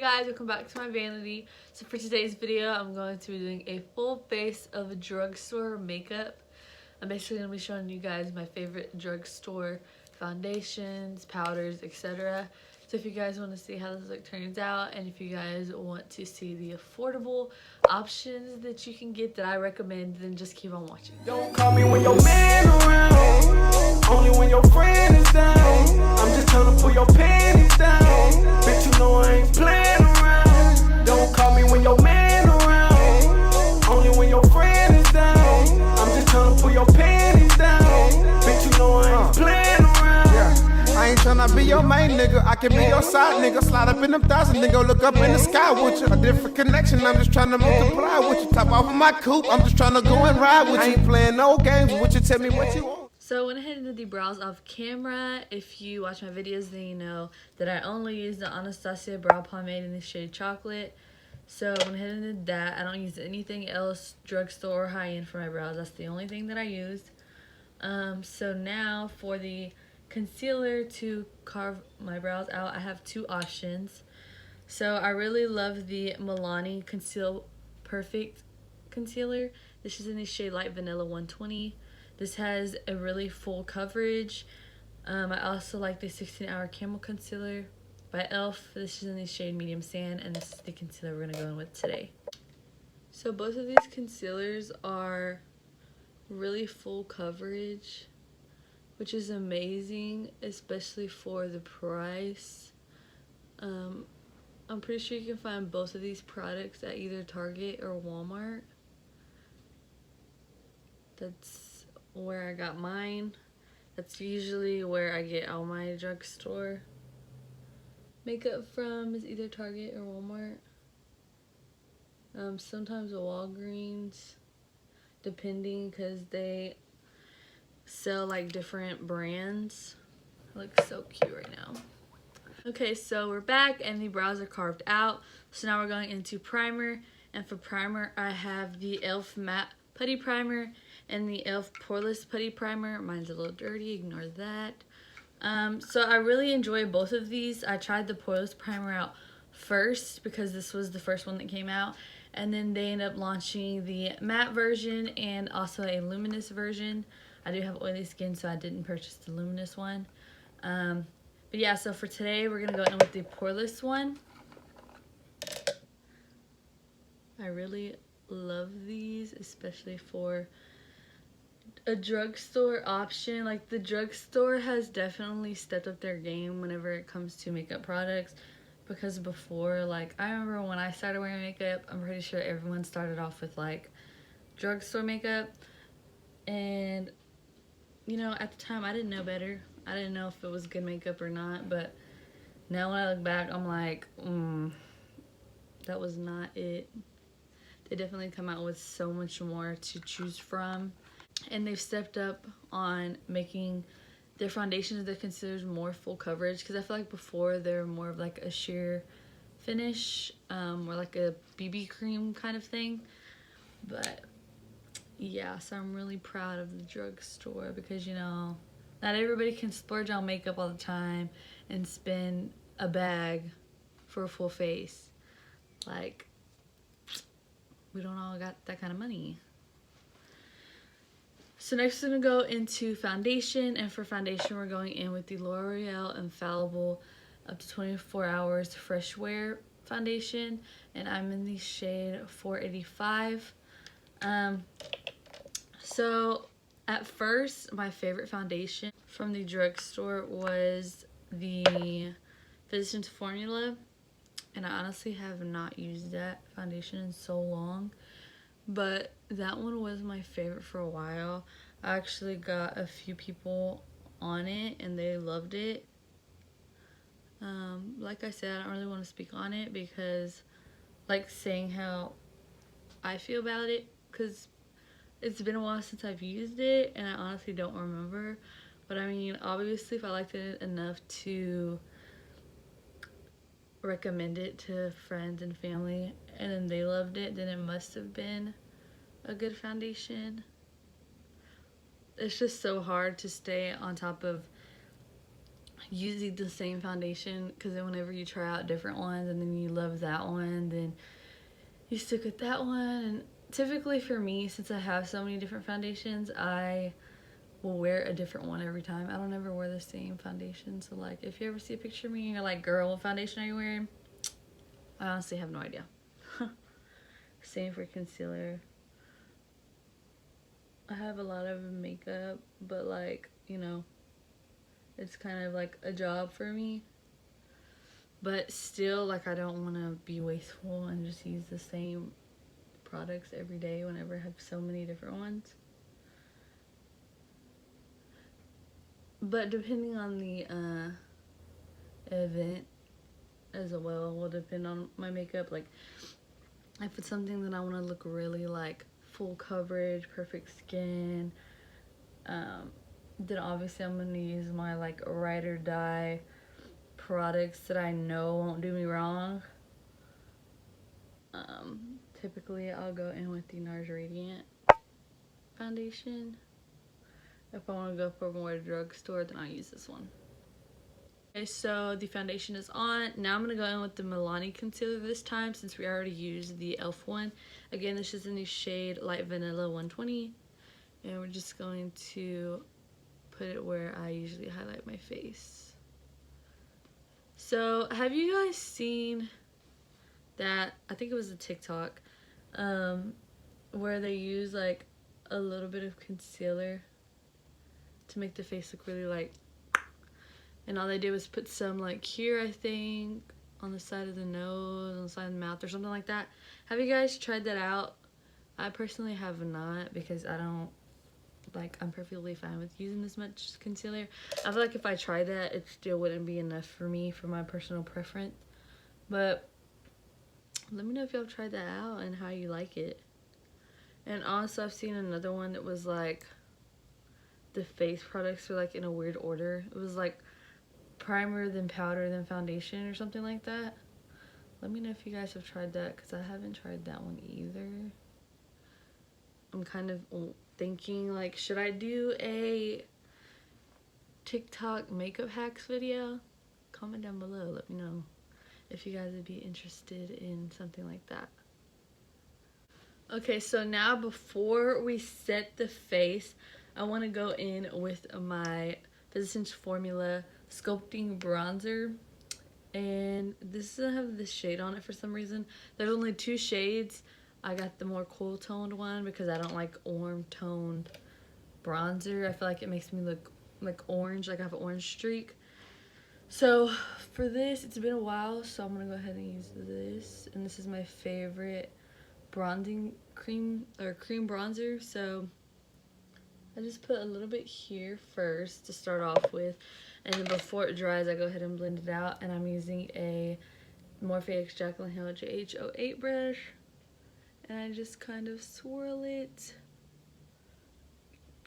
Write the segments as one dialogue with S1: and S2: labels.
S1: guys, welcome back to my vanity. So for today's video, I'm going to be doing a full face of drugstore makeup. I'm basically going to be showing you guys my favorite drugstore foundations, powders, etc. So if you guys want to see how this look turns out, and if you guys want to see the affordable options that you can get that I recommend, then just keep on watching.
S2: Don't call me when your man around, only when your friend is down. I'm just trying to pull your panties down. Bitch, you know I ain't playing around. Don't call me when your man around, only when your friend is down. I'm just trying to pull your panties down. Bitch, you know I ain't playing around. Yeah, I ain't tryna be your main nigga. I can be your side nigga. Slide up in them thousand, then go look up in the sky with you. A different connection, I'm just trying to multiply with you. Top off of my coupe, I'm just trying to go and ride with you. I ain't playing no games with you. Tell me what you want.
S1: So I went ahead and did the brows off camera. If you watch my videos, then you know that I only use the Anastasia brow pomade in the shade chocolate. So I went ahead and did that. I don't use anything else drugstore or high-end for my brows. That's the only thing that I used. So now for the concealer to carve my brows out, I have two options. So I really love the Milani Conceal Perfect concealer. This is in the shade Light Vanilla 120. This has a really full coverage. I also like the 16-Hour Camel Concealer by e.l.f. This is in the shade Medium Sand, and this is the concealer we're going to go in with today. So both of these concealers are really full coverage, which is amazing, especially for the price. I'm pretty sure you can find both of these products at either Target or Walmart. That's where I got mine. That's usually where I get all my drugstore makeup from, is either Target or Walmart. Sometimes Walgreens, depending, because they sell like different brands. It looks so cute right now. Okay, so we're back and the brows are carved out. So now we're going into primer, and for primer I have the e.l.f. matte putty primer and the e.l.f. poreless putty primer. Mine's a little dirty, ignore that. So I really enjoy both of these. I tried the poreless primer out first because this was the first one that came out, and then they ended up launching the matte version and also a luminous version. I do have oily skin, so I didn't purchase the luminous one. But yeah, so for today we're gonna go in with the poreless one. I really love these, especially for a drugstore option. Like, the drugstore has definitely stepped up their game whenever it comes to makeup products, because before, like, I remember when I started wearing makeup, I'm pretty sure everyone started off with like drugstore makeup, and you know, at the time I didn't know better. I didn't know if it was good makeup or not, but now when I look back, I'm like, that was not it. They definitely come out with so much more to choose from, and they've stepped up on making their foundations, their concealers more full coverage, because I feel like before they were more of like a sheer finish, or like a BB cream kind of thing. But yeah, so I'm really proud of the drugstore, because you know, not everybody can splurge on makeup all the time and spend a bag for a full face. Like, we don't all got that kind of money. So next we're going to go into foundation, and for foundation we're going in with the L'Oreal Infallible up to 24 Hours Fresh Wear foundation, and I'm in the shade 485. So at first, my favorite foundation from the drugstore was the Physicians Formula, and I honestly have not used that foundation in so long, but that one was my favorite for a while. I actually got a few people on it and they loved it. Like I said, I don't really want to speak on it because, like, saying how I feel about it, because it's been a while since I've used it and I honestly don't remember. But I mean, obviously if I liked it enough to recommend it to friends and family and then they loved it, then it must have been a good foundation. It's just so hard to stay on top of using the same foundation, because then whenever you try out different ones and then you love that one, then you stick with that one. And typically for me, since I have so many different foundations, I will wear a different one every time. I don't ever wear the same foundation. So like, if you ever see a picture of me and you're like, girl, what foundation are you wearing? I honestly have no idea. Same for concealer. I have a lot of makeup, but like, you know, it's kind of like a job for me. But still, like, I don't want to be wasteful and just use the same products every day whenever I have so many different ones. But depending on the event as well will depend on my makeup. Like, if it's something that I want to look really like full coverage, perfect skin, then obviously I'm going to use my like ride or die products that I know won't do me wrong. Typically I'll go in with the NARS Radiant foundation. If I want to go for more drugstore, then I'll use this one. Okay, so the foundation is on. Now I'm going to go in with the Milani concealer this time, since we already used the e.l.f. one. Again, this is in the shade Light Vanilla 120. And we're just going to put it where I usually highlight my face. So, have you guys seen that, I think it was a TikTok, where they use like a little bit of concealer to make the face look really like, and all they did was put some like here, I think, on the side of the nose, on the side of the mouth or something like that. Have you guys tried that out? I personally have not, because I don't, like, I'm perfectly fine with using this much concealer. I feel like if I tried that, it still wouldn't be enough for me, for my personal preference. But let me know if y'all tried that out and how you like it. And also, I've seen another one that was like, the face products were like in a weird order. It was like primer, then powder, then foundation, or something like that. Let me know if you guys have tried that, because I haven't tried that one either. I'm kind of thinking, like, should I do a TikTok makeup hacks video? Comment down below, let me know if you guys would be interested in something like that. Okay, so now before we set the face, I want to go in with my Physicians Formula Sculpting Bronzer. And this doesn't have this shade on it for some reason. There's only 2 shades. I got the more cool toned one because I don't like warm toned bronzer. I feel like it makes me look like orange, like I have an orange streak. So for this, it's been a while, so I'm gonna go ahead and use this. And this is my favorite bronzing cream, or cream bronzer. So I just put a little bit here first to start off with, and then before it dries, I go ahead and blend it out. And I'm using a Morphe X Jaclyn Hill JH08 brush, and I just kind of swirl it,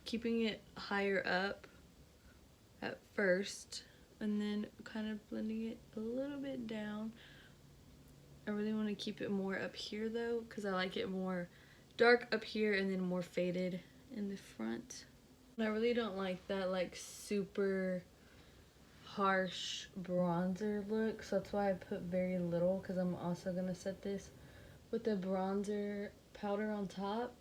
S1: keeping it higher up at first, and then kind of blending it a little bit down. I really want to keep it more up here though, because I like it more dark up here and then more faded in the front. And I really don't like that like super harsh bronzer look, so that's why I put very little, because I'm also going to set this with the bronzer powder on top.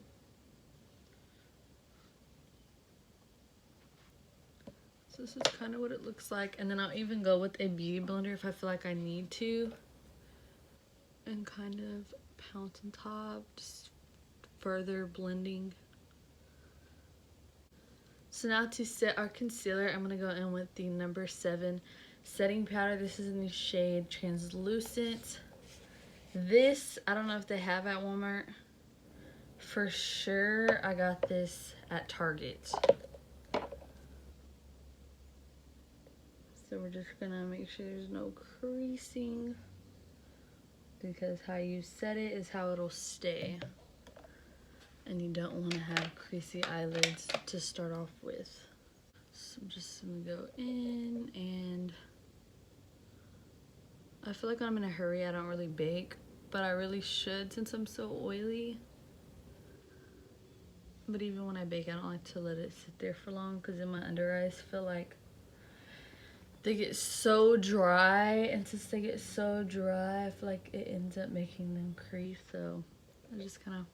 S1: So this is kind of what it looks like, and then I'll even go with a beauty blender if I feel like I need to, and kind of pounce on top, just further blending. So now to set our concealer, I'm going to go in with the number 7 setting powder. This is in the shade Translucent. This, I don't know if they have at Walmart. For sure, I got this at Target. So we're just going to make sure there's no creasing, because how you set it is how it'll stay. And you don't want to have creasy eyelids to start off with. So I'm just going to go in, and I feel like when I'm in a hurry, I don't really bake, but I really should since I'm so oily. But even when I bake, I don't like to let it sit there for long, because then my under eyes feel like they get so dry, and since they get so dry, I feel like it ends up making them crease. So I just kind of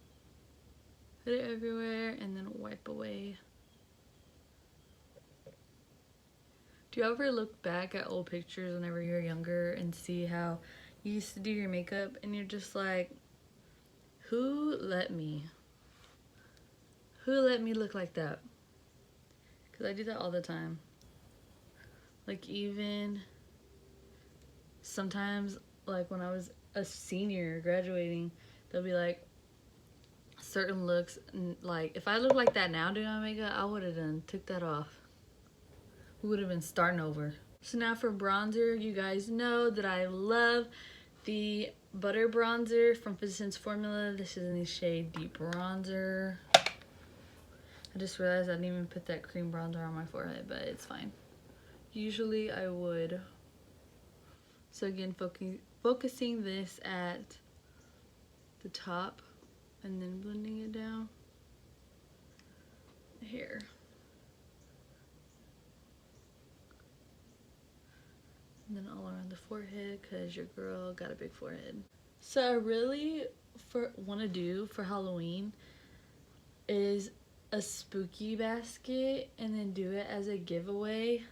S1: put it everywhere and then wipe away. Do you ever look back at old pictures whenever you're younger and see how you used to do your makeup and you're just like, who let me? Who let me look like that? Because I do that all the time. Like, even sometimes, like when I was a senior graduating, they'll be like certain looks, like if I look like that now doing my makeup, I would have took that off. We would have been starting over. So now for bronzer, you guys know that I love the butter bronzer from Physicians Formula. This is in the shade Deep Bronzer. I just realized I didn't even put that cream bronzer on my forehead, but it's fine. Usually I would. So again, focusing this at the top and then blending it down here. And then all around the forehead, because your girl got a big forehead. So I really want to do for Halloween is a spooky basket and then do it as a giveaway.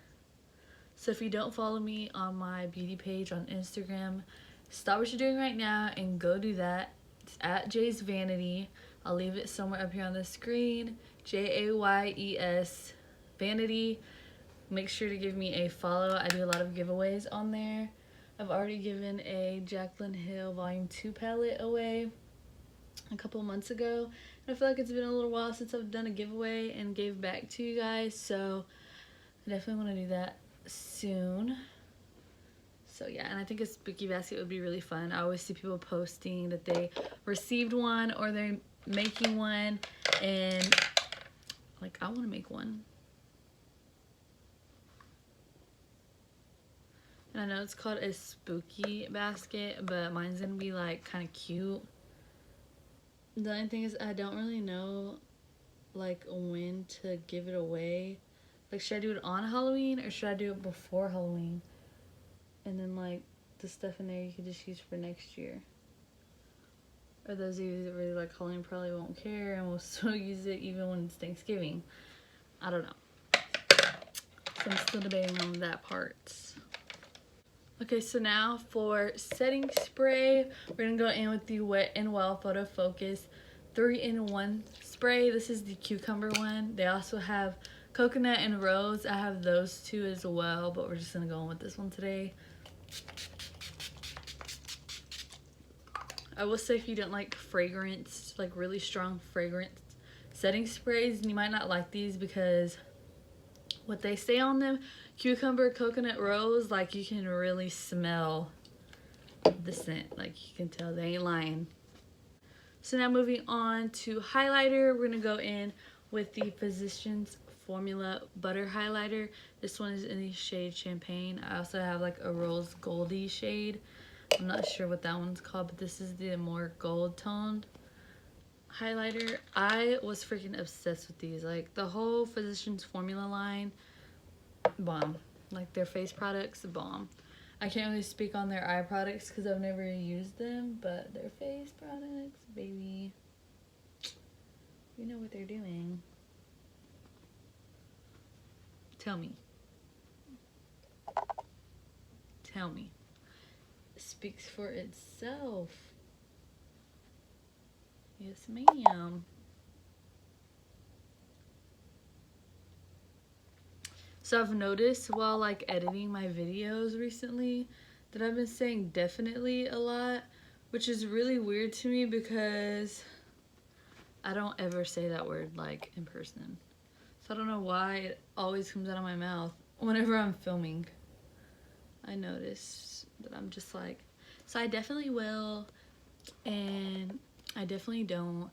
S1: So if you don't follow me on my beauty page on Instagram, stop what you're doing right now and go do that. It's at Jay's Vanity. I'll leave it somewhere up here on the screen. JAYES Vanity. Make sure to give me a follow. I do a lot of giveaways on there. I've already given a Jaclyn Hill Volume 2 palette away a couple months ago. And I feel like it's been a little while since I've done a giveaway and gave back to you guys. So I definitely want to do that soon. So yeah, and I think a spooky basket would be really fun. I always see people posting that they received one or they're making one, and like, I want to make one. And I know it's called a spooky basket, but mine's gonna be like kind of cute. The only thing is I don't really know like when to give it away. Like, should I do it on Halloween or should I do it before Halloween? And then like the stuff in there you can just use for next year. Or those of you that really like Halloween probably won't care and will still use it even when it's Thanksgiving. I don't know. So I'm still debating on that part. Okay, so now for setting spray, we're gonna go in with the Wet n Wild Photo Focus 3-in-1 spray. This is the cucumber one. They also have coconut and rose. I have those two as well, but we're just gonna go in with this one today. I will say, if you don't like fragrance, like really strong fragrance setting sprays, you might not like these because what they say on them, cucumber, coconut, rose, like you can really smell the scent. Like you can tell they ain't lying. So now moving on to highlighter, we're gonna go in with the Physicians Formula Butter Highlighter. This one is in the shade Champagne. I also have like a rose goldy shade. I'm not sure what that one's called, but this is the more gold toned highlighter. I was freaking obsessed with these. Like the whole Physicians Formula line, bomb. Like their face products, bomb. I can't really speak on their eye products because I've never used them, but their face products, baby, you know what they're doing. Tell me. Tell me. It speaks for itself. Yes, ma'am. So I've noticed while like editing my videos recently that I've been saying definitely a lot, which is really weird to me because I don't ever say that word like in person. So I don't know why it always comes out of my mouth whenever I'm filming. I notice that I'm just like, so I definitely will, and I definitely don't.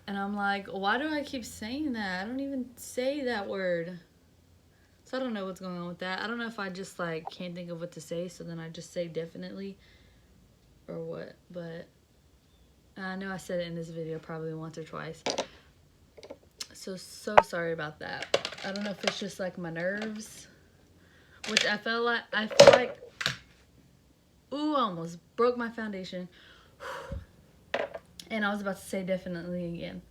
S1: And I'm like, why do I keep saying that? I don't even say that word. So I don't know what's going on with that. I don't know if I just like can't think of what to say, so then I just say definitely or what. But I know I said it in this video probably once or twice. So sorry about that. I don't know if it's just like my nerves which I feel like ooh, I almost broke my foundation. And I was about to say definitely again.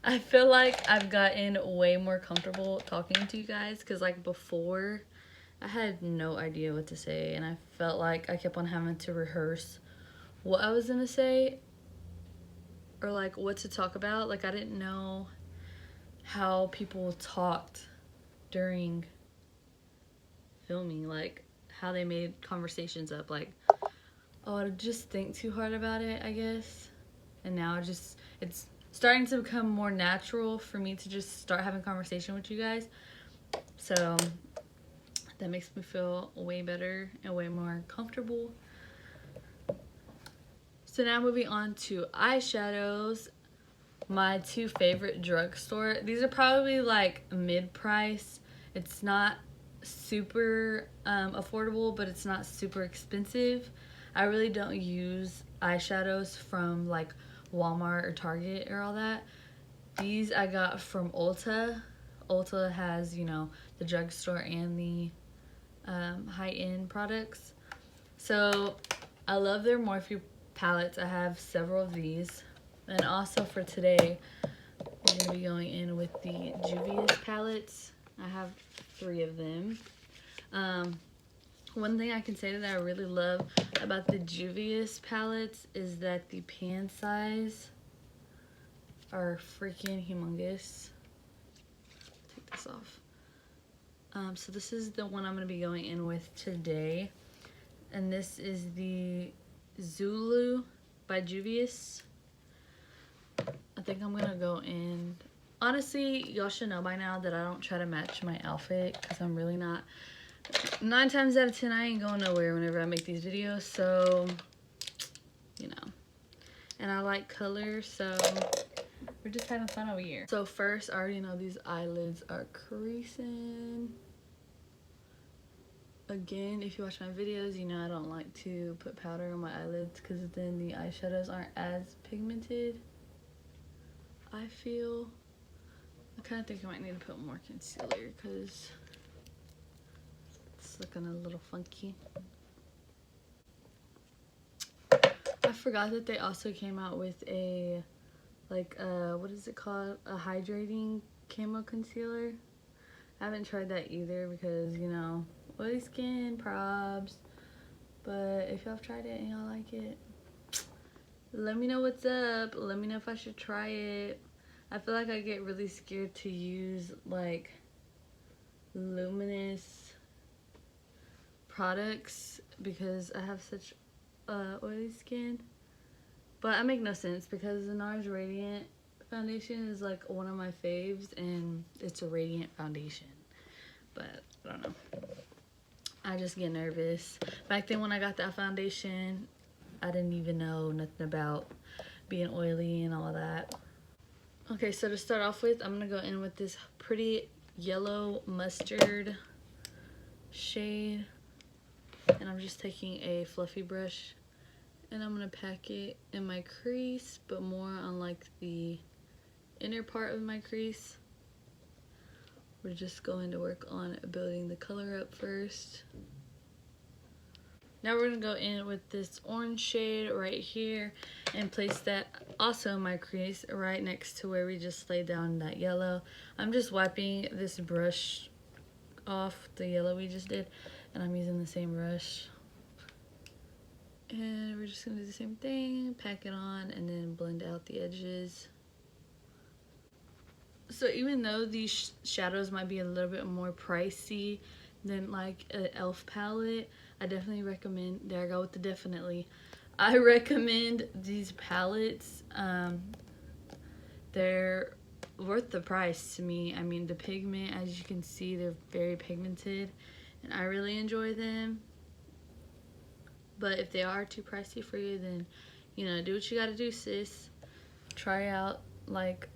S1: I feel like I've gotten way more comfortable talking to you guys, because like before I had no idea what to say, and I felt like I kept on having to rehearse what I was gonna say or like what to talk about. Like I didn't know how people talked during filming, like how they made conversations up. Like, oh, I just think too hard about it, I guess. And now it's starting to become more natural for me to just start having conversation with you guys. So that makes me feel way better and way more comfortable. So now moving on to eyeshadows. My two favorite drugstore. These are probably like mid-price. It's not super affordable, but it's not super expensive. I really don't use eyeshadows from like Walmart or Target or all that. These I got from Ulta. Ulta has, you know, the drugstore and the high-end products. So I love their Morphe palettes. I have several of these. And also for today, we're going to be going in with the Juvia's palettes. I have 3 of them. One thing I can say that I really love about the Juvia's palettes is that the pan size are freaking humongous. Take this off. So this is the one I'm going to be going in with today. And this is the Zulu by Juvia's. I think I'm going to go in. Honestly, y'all should know by now that I don't try to match my outfit, because I'm really not. 9 times out of 10, I ain't going nowhere whenever I make these videos. So, you know. And I like color, so we're just having fun over here. So first, I already know these eyelids are creasing. Again, if you watch my videos, you know I don't like to put powder on my eyelids, because then the eyeshadows aren't as pigmented, I feel. I kind of think I might need to put more concealer, because it's looking a little funky. I forgot that they also came out with a, like, what is it called? A hydrating camo concealer. I haven't tried that either, because, you know, oily skin, probs. But if y'all have tried it and y'all like it, let me know what's up. Let me know if I should try it. I feel like I get really scared to use like luminous products because I have such oily skin. But I make no sense, because the NARS Radiant foundation is like one of my faves, and it's a radiant foundation. But I don't know, I just get nervous. Back then when I got that foundation, I didn't even know nothing about being oily and all that. Okay, so to start off with, I'm gonna go in with this pretty yellow mustard shade, and I'm just taking a fluffy brush and I'm gonna pack it in my crease, but more on like the inner part of my crease. We're just going to work on building the color up first. Now we're gonna go in with this orange shade right here and place that also in my crease right next to where we just laid down that yellow. I'm just wiping this brush off the yellow we just did, and I'm using the same brush. And we're just gonna do the same thing, pack it on, and then blend out the edges. So even though these shadows might be a little bit more pricey than like an e.l.f. palette, I definitely recommend, there I go with the definitely, I recommend these palettes. They're worth the price to me. I mean, the pigment, as you can see, they're very pigmented, and I really enjoy them. But if they are too pricey for you, then, you know, do what you gotta do, sis. Try out, like,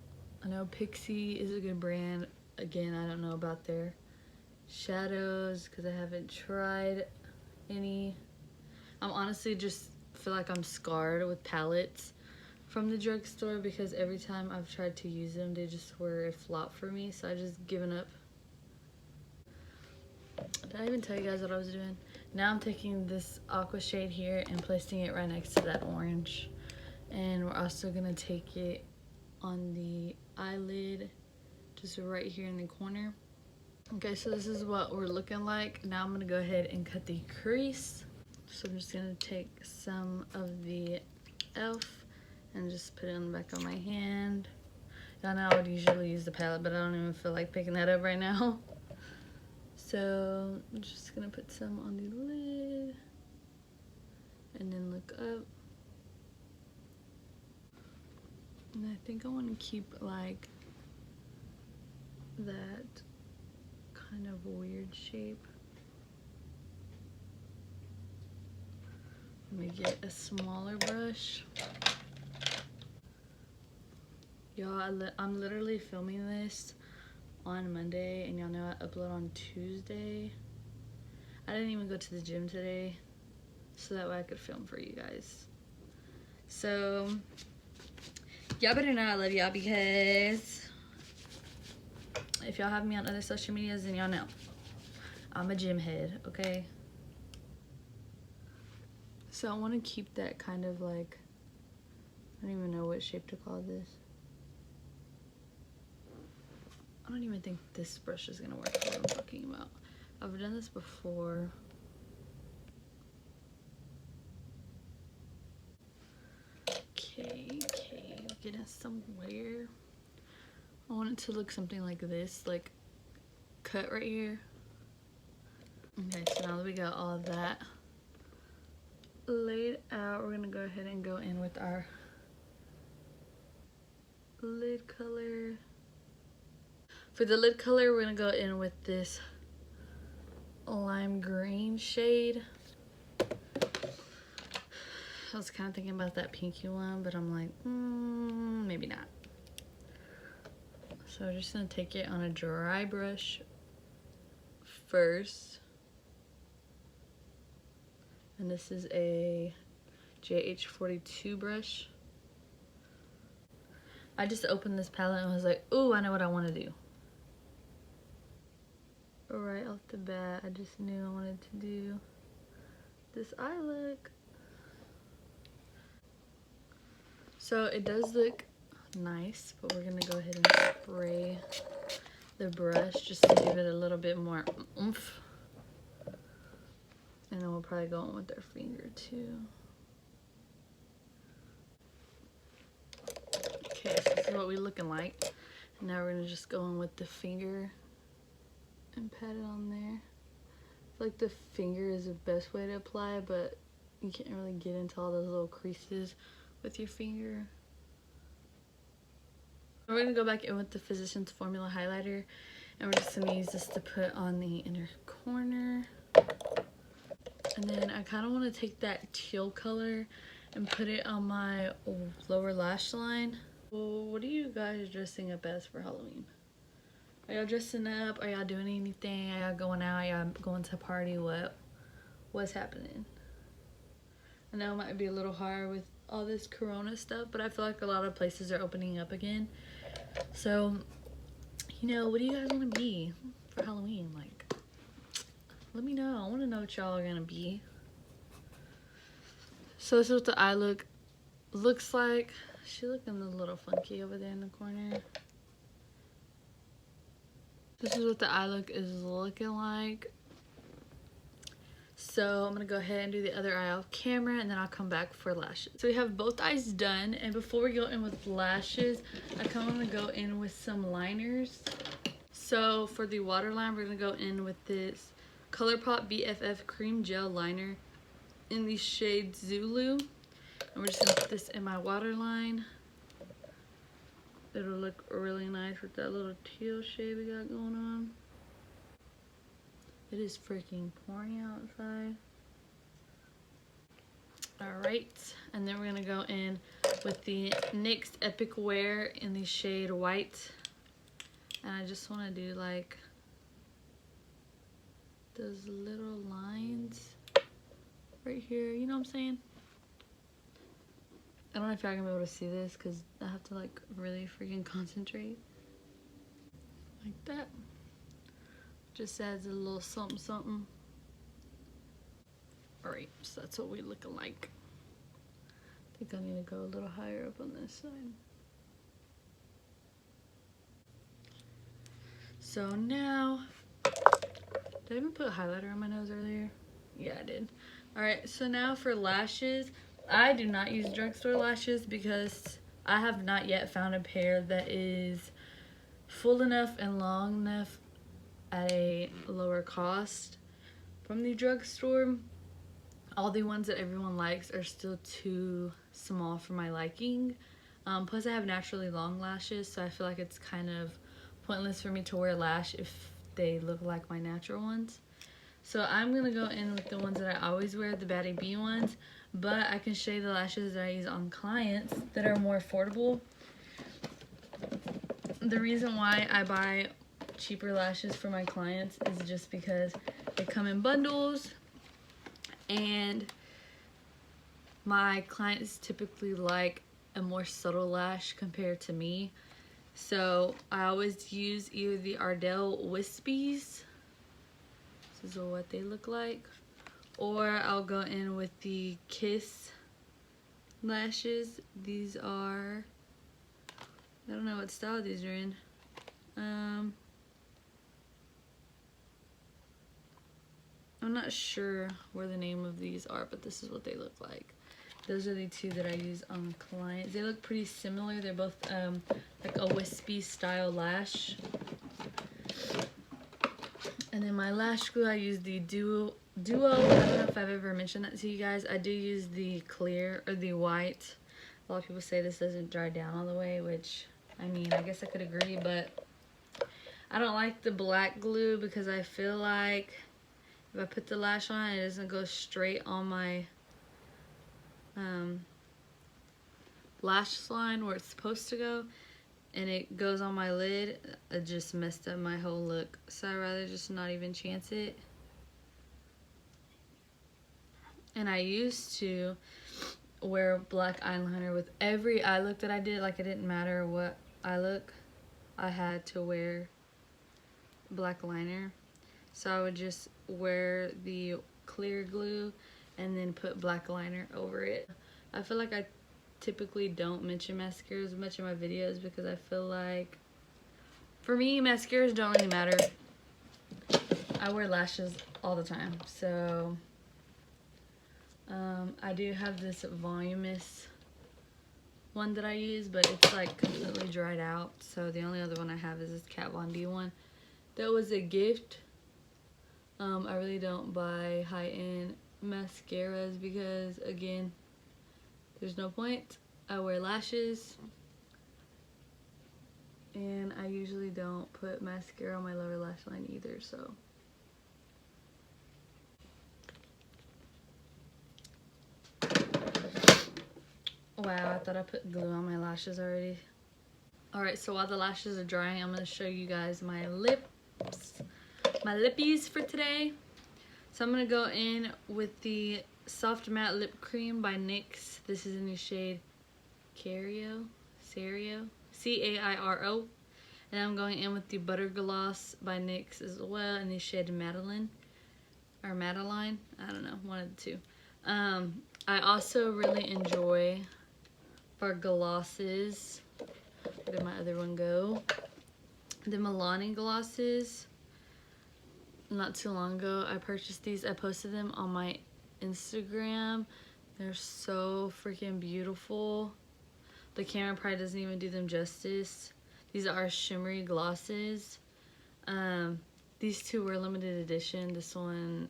S1: I know Pixie is a good brand. Again, I don't know about their shadows because I haven't tried any. I'm honestly just feel like I'm scarred with palettes from the drugstore, because every time I've tried to use them, they just were a flop for me, so I just given up. Did I even tell you guys what I was doing? Now I'm taking this aqua shade here and placing it right next to that orange. And we're also gonna take it on the eyelid, just right here in the corner. Okay, so this is what we're looking like. Now I'm gonna go ahead and cut the crease. So I'm just gonna take some of the e.l.f. and just put it on the back of my hand. Y'all know I would usually use the palette, but I don't even feel like picking that up right now. So I'm just gonna put some on the lid and then look up. And I think I want to keep like that kind of weird shape. Let me get a smaller brush. Y'all, I'm literally filming this on Monday, and y'all know I upload on Tuesday. I didn't even go to the gym today, so that way I could film for you guys. So, y'all better know I love y'all, because if y'all have me on other social medias, then y'all know I'm a gym head, okay? So I want to keep that kind of like, I don't even know what shape to call this. I don't even think this brush is gonna work for what I'm talking about. I've done this before. Okay, getting somewhere. I want it to look something like this, like cut right here. Okay, so now that we got all of that laid out, we're gonna go ahead and go in with our lid color. For the lid color, we're gonna go in with this lime green shade. I was kind of thinking about that pinky one, but I'm like, maybe not. So I'm just gonna take it on a dry brush first. And this is a JH42 brush. I just opened this palette and was like, ooh, I know what I want to do. Right off the bat, I just knew I wanted to do this eye look. So it does look nice, but we're gonna go ahead and spray the brush just to give it a little bit more oomph. And then we'll probably go in with our finger too. Okay, so this is what we're looking like. And now we're gonna just go in with the finger and pat it on there. I feel like the finger is the best way to apply, but you can't really get into all those little creases with your finger. We're gonna go back in with the Physicians Formula highlighter, and we're just gonna use this to put on the inner corner. And then I kind of want to take that teal color and put it on my lower lash line. Well, what are you guys dressing up as for Halloween? Are y'all dressing up? Are y'all doing anything? Are y'all going out? Are y'all going to a party? What's happening? I know it might be a little hard with all this corona stuff, but I feel like a lot of places are opening up again. So, you know, what do you guys want to be for Halloween? Like, let me know. I want to know what y'all are gonna be. So this is what the eye look looks like. She looking a little funky over there in the corner. This is what the eye look is looking like. So I'm gonna go ahead and do the other eye off camera, and then I'll come back for lashes. So we have both eyes done, and before we go in with lashes, I kind of want to go in with some liners. So for the waterline, we're gonna go in with this ColourPop BFF Cream Gel Liner in the shade Zulu. And we're just gonna put this in my waterline. It'll look really nice with that little teal shade we got going on. It is freaking pouring outside. Alright, and then we're gonna go in with the NYX Epic Wear in the shade White. And I just wanna do like those little lines right here, you know what I'm saying? I don't know if y'all gonna be able to see this because I have to like really freaking concentrate. Like that. Just adds a little something something. Alright, so that's what we're looking like. I think I need to go a little higher up on this side. So now, did I even put highlighter on my nose earlier? Yeah, I did. Alright, so now for lashes, I do not use drugstore lashes because I have not yet found a pair that is full enough and long enough at a lower cost from the drugstore. All the ones that everyone likes are still too small for my liking. Plus I have naturally long lashes, so I feel like it's kind of pointless for me to wear a lash if they look like my natural ones. So I'm gonna go in with the ones that I always wear, the Batty B ones, but I can show you the lashes that I use on clients that are more affordable. The reason why I buy cheaper lashes for my clients is just because they come in bundles, and my clients typically like a more subtle lash compared to me. So I always use either the Ardell Wispies, this is what they look like, or I'll go in with the Kiss lashes. These are, I don't know what style these are in. I'm not sure where the name of these are, but this is what they look like. Those are the two that I use on clients. They look pretty similar. They're both like a wispy style lash. And then my lash glue, I use the Duo. I don't know if I've ever mentioned that to you guys. I do use the clear or the white. A lot of people say this doesn't dry down all the way, which, I mean, I guess I could agree, but I don't like the black glue because I feel like if I put the lash on, it doesn't go straight on my lash line where it's supposed to go, and it goes on my lid. It just messed up my whole look, so I'd rather just not even chance it. And I used to wear black eyeliner with every eye look that I did. Like, it didn't matter what eye look, I had to wear black liner. So I would just wear the clear glue and then put black liner over it. I feel like I typically don't mention mascaras much in my videos because I feel like, for me, mascaras don't really matter. I wear lashes all the time. So I do have this voluminous one that I use, but it's like completely dried out. So the only other one I have is this Kat Von D one. That was a gift. I really don't buy high-end mascaras because, again, there's no point. I wear lashes, and I usually don't put mascara on my lower lash line either, so. Wow, I thought I put glue on my lashes already. Alright, so while the lashes are drying, I'm going to show you guys my lips. My lippies for today. So I'm going to go in with the Soft Matte Lip Cream by NYX. This is in the shade Cairo, C-A-I-R-O. And I'm going in with the Butter Gloss by NYX as well in the shade Madeline. Or Madeline. I don't know, one of the two. I also really enjoy, for glosses, where did my other one go? The Milani glosses. Not too long ago I purchased these. I posted them on my Instagram. They're so freaking beautiful. The camera probably doesn't even do them justice. These are shimmery glosses. These two were limited edition. This one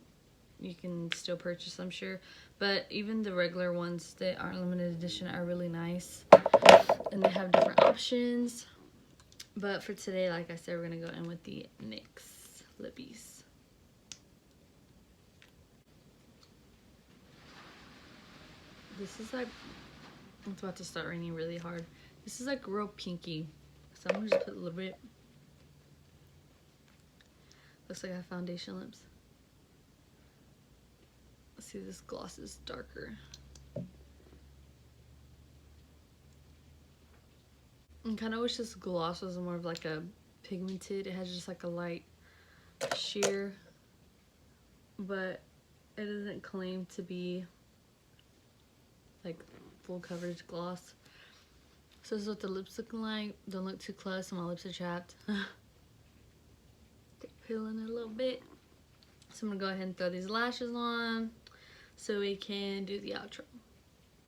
S1: you can still purchase, I'm sure, but even the regular ones that aren't limited edition are really nice, and they have different options. But for today, like I said, we're gonna go in with the NYX lippies. This is like, it's about to start raining really hard. This is like real pinky, so I'm gonna just put a little bit. Looks like I have foundation lips. Let's see, this gloss is darker. I kind of wish this gloss was more of like a pigmented. It has just like a light sheer, but it doesn't claim to be like full coverage gloss. So this is what the lips look like. Don't look too close, so my lips are chapped. Peeling it a little bit. So I'm gonna go ahead and throw these lashes on so we can do the outro.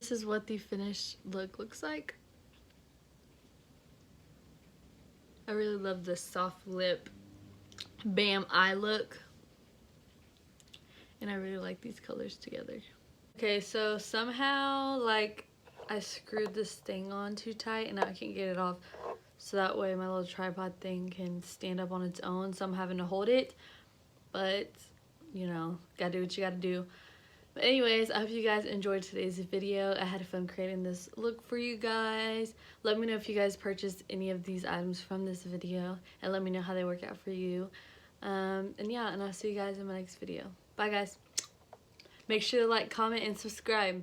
S1: This is what the finished look looks like. I really love the soft lip bam eye look, and I really like these colors together. Okay, so somehow like I screwed this thing on too tight and now I can't get it off, so that way my little tripod thing can stand up on its own, so I'm having to hold it, but you know, gotta do what you gotta do. But anyways, I hope you guys enjoyed today's video. I had fun creating this look for you guys. Let me know if you guys purchased any of these items from this video, and let me know how they work out for you. And yeah, and I'll see you guys in my next video. Bye guys. Make sure to like, comment, and subscribe.